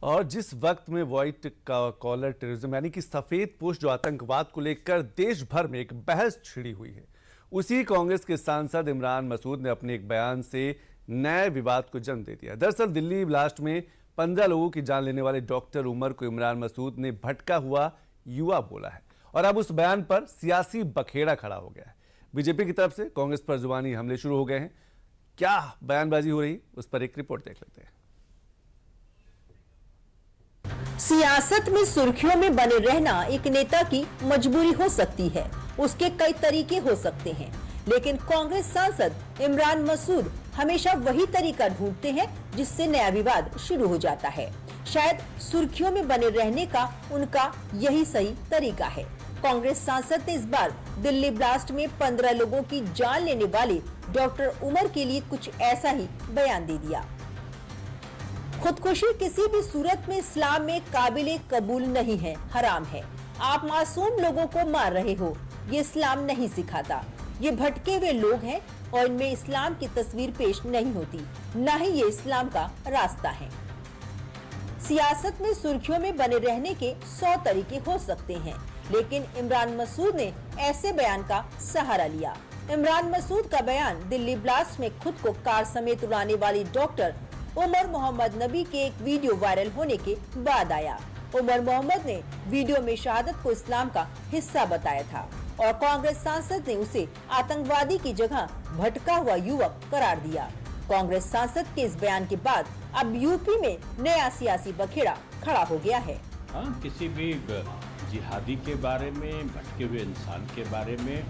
और जिस वक्त में व्हाइट कॉलर टेररिज्म यानी कि सफेद पोस्ट जो आतंकवाद को लेकर देश भर में एक बहस छिड़ी हुई है, उसी कांग्रेस के सांसद इमरान मसूद ने अपने एक बयान से नए विवाद को जन्म दे दिया। दरअसल दिल्ली ब्लास्ट में 15 लोगों की जान लेने वाले डॉक्टर उमर को इमरान मसूद ने भटका हुआ युवा बोला है और अब उस बयान पर सियासी बखेड़ा खड़ा हो गया है। बीजेपी की तरफ से कांग्रेस पर जुबानी हमले शुरू हो गए हैं। क्या बयानबाजी हो रही, उस पर एक रिपोर्ट देख लेते हैं। सियासत में सुर्खियों में बने रहना एक नेता की मजबूरी हो सकती है, उसके कई तरीके हो सकते हैं, लेकिन कांग्रेस सांसद इमरान मसूद हमेशा वही तरीका ढूंढते हैं जिससे नया विवाद शुरू हो जाता है। शायद सुर्खियों में बने रहने का उनका यही सही तरीका है। कांग्रेस सांसद ने इस बार दिल्ली ब्लास्ट में 15 लोगों की जान लेने वाले डॉक्टर उमर के लिए कुछ ऐसा ही बयान दे दिया। खुदकुशी किसी भी सूरत में इस्लाम में काबिले कबूल नहीं है, हराम है। आप मासूम लोगों को मार रहे हो, ये इस्लाम नहीं सिखाता। ये भटके हुए लोग हैं और इनमें इस्लाम की तस्वीर पेश नहीं होती, न ही ये इस्लाम का रास्ता है। सियासत में सुर्खियों में बने रहने के 100 तरीके हो सकते हैं, लेकिन इमरान मसूद ने ऐसे बयान का सहारा लिया। इमरान मसूद का बयान दिल्ली ब्लास्ट में खुद को कार समेत उड़ाने वाली डॉक्टर उमर मोहम्मद नबी के एक वीडियो वायरल होने के बाद आया। उमर मोहम्मद ने वीडियो में शहादत को इस्लाम का हिस्सा बताया था और कांग्रेस सांसद ने उसे आतंकवादी की जगह भटका हुआ युवक करार दिया। कांग्रेस सांसद के इस बयान के बाद अब यूपी में नया सियासी बखेड़ा खड़ा हो गया है। हाँ, किसी भी जिहादी के बारे में, भटके हुए इंसान के बारे में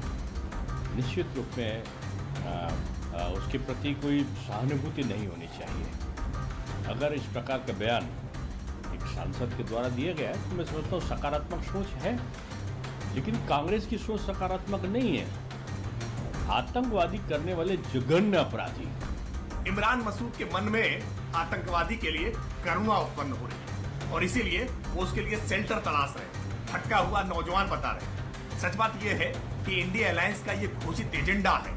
निश्चित रूप में उसके प्रति कोई सहानुभूति नहीं होनी चाहिए। अगर इस प्रकार का बयान एक सांसद के द्वारा दिया गया है तो मैं समझता हूँ सकारात्मक सोच है, लेकिन कांग्रेस की सोच सकारात्मक नहीं है। आतंकवादी करने वाले जघन्य अपराधी इमरान मसूद के मन में आतंकवादी के लिए करुणा उत्पन्न हो रही है और इसीलिए वो उसके लिए शेल्टर तलाश रहे, भटका हुआ नौजवान बता रहे। सच बात यह है कि इंडिया अलायंस का ये घोषित एजेंडा है।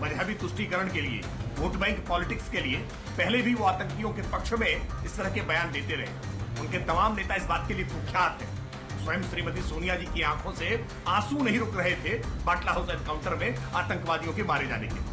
मजहबी तुष्टीकरण के लिए, वोट बैंक पॉलिटिक्स के लिए पहले भी वो आतंकियों के पक्ष में इस तरह के बयान देते रहे। उनके तमाम नेता इस बात के लिए कुख्यात हैं। स्वयं श्रीमती सोनिया जी की आंखों से आंसू नहीं रुक रहे थे बाटला हाउस एनकाउंटर में आतंकवादियों के मारे जाने के।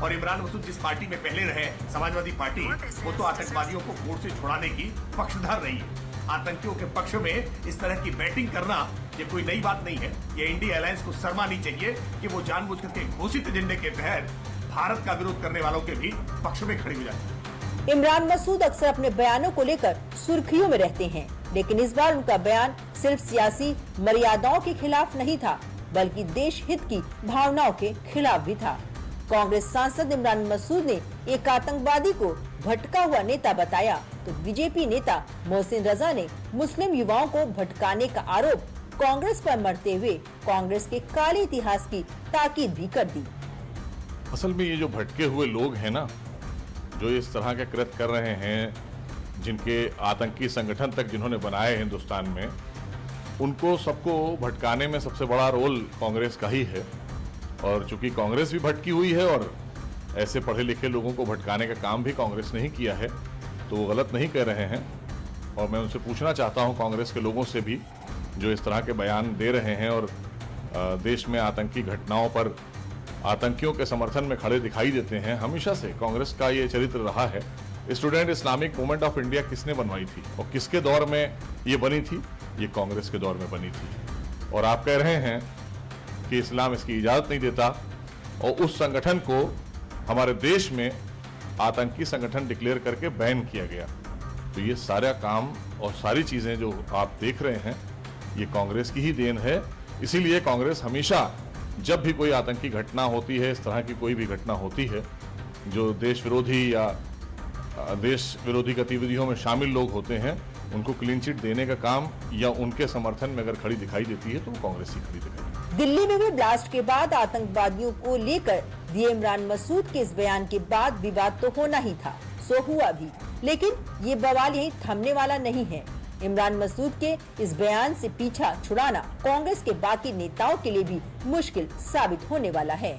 और इमरान मसूद जिस पार्टी में पहले रहे, समाजवादी पार्टी, वो तो आतंकवादियों को कोर्ट से छुड़ाने की पक्षधर रही है। आतंकियों के पक्ष में इस तरह की बैटिंग करना ये कोई नई बात नहीं है। ये इंडिया अलायंस को शर्मा नहीं चाहिए कि वो जानबूझकर के घोषित एजेंडे के तहत भारत का विरोध करने वालों के भी पक्ष में खड़ी हो जाती है। इमरान मसूद अक्सर अपने बयानों को लेकर सुर्खियों में रहते हैं, लेकिन इस बार उनका बयान सिर्फ सियासी मर्यादाओं के खिलाफ नहीं था, बल्कि देश हित की भावनाओं के खिलाफ भी था। कांग्रेस सांसद इमरान मसूद ने एक आतंकवादी को भटका हुआ नेता बताया, तो बीजेपी नेता मोहसिन रजा ने मुस्लिम युवाओं को भटकाने का आरोप कांग्रेस पर मढ़ते हुए कांग्रेस के काले इतिहास की ताकीद भी कर दी। असल में ये जो भटके हुए लोग हैं ना, जो इस तरह के कृत्य कर रहे हैं, जिनके आतंकी संगठन तक जिन्होंने बनाए हिंदुस्तान में, उनको सबको भटकाने में सबसे बड़ा रोल कांग्रेस का ही है। और चूंकि कांग्रेस भी भटकी हुई है और ऐसे पढ़े लिखे लोगों को भटकाने का काम भी कांग्रेस ने ही किया है, तो वो गलत नहीं कह रहे हैं। और मैं उनसे पूछना चाहता हूं, कांग्रेस के लोगों से भी, जो इस तरह के बयान दे रहे हैं और देश में आतंकी घटनाओं पर आतंकियों के समर्थन में खड़े दिखाई देते हैं। हमेशा से कांग्रेस का ये चरित्र रहा है। Student Islamic movement of India किसने बनवाई थी और किसके दौर में ये बनी थी? ये कांग्रेस के दौर में बनी थी। और आप कह रहे हैं कि इस्लाम इसकी इजाजत नहीं देता और उस संगठन को हमारे देश में आतंकी संगठन डिक्लेयर करके बैन किया गया। तो ये सारा काम और सारी चीजें जो आप देख रहे हैं, ये कांग्रेस की ही देन है। इसीलिए कांग्रेस हमेशा जब भी कोई आतंकी घटना होती है, इस तरह की कोई भी घटना होती है, जो देश विरोधी या देश विरोधी गतिविधियों में शामिल लोग होते हैं, उनको क्लीन चिट देने का काम या उनके समर्थन में अगर खड़ी दिखाई देती है तो वो कांग्रेस ही खड़ी दिखाई। दिल्ली में हुए ब्लास्ट के बाद आतंकवादियों को लेकर दिए इमरान मसूद के इस बयान के बाद विवाद तो होना ही था, सो हुआ भी, लेकिन ये बवाल यहीं थमने वाला नहीं है। इमरान मसूद के इस बयान से पीछा छुड़ाना कांग्रेस के बाकी नेताओं के लिए भी मुश्किल साबित होने वाला है।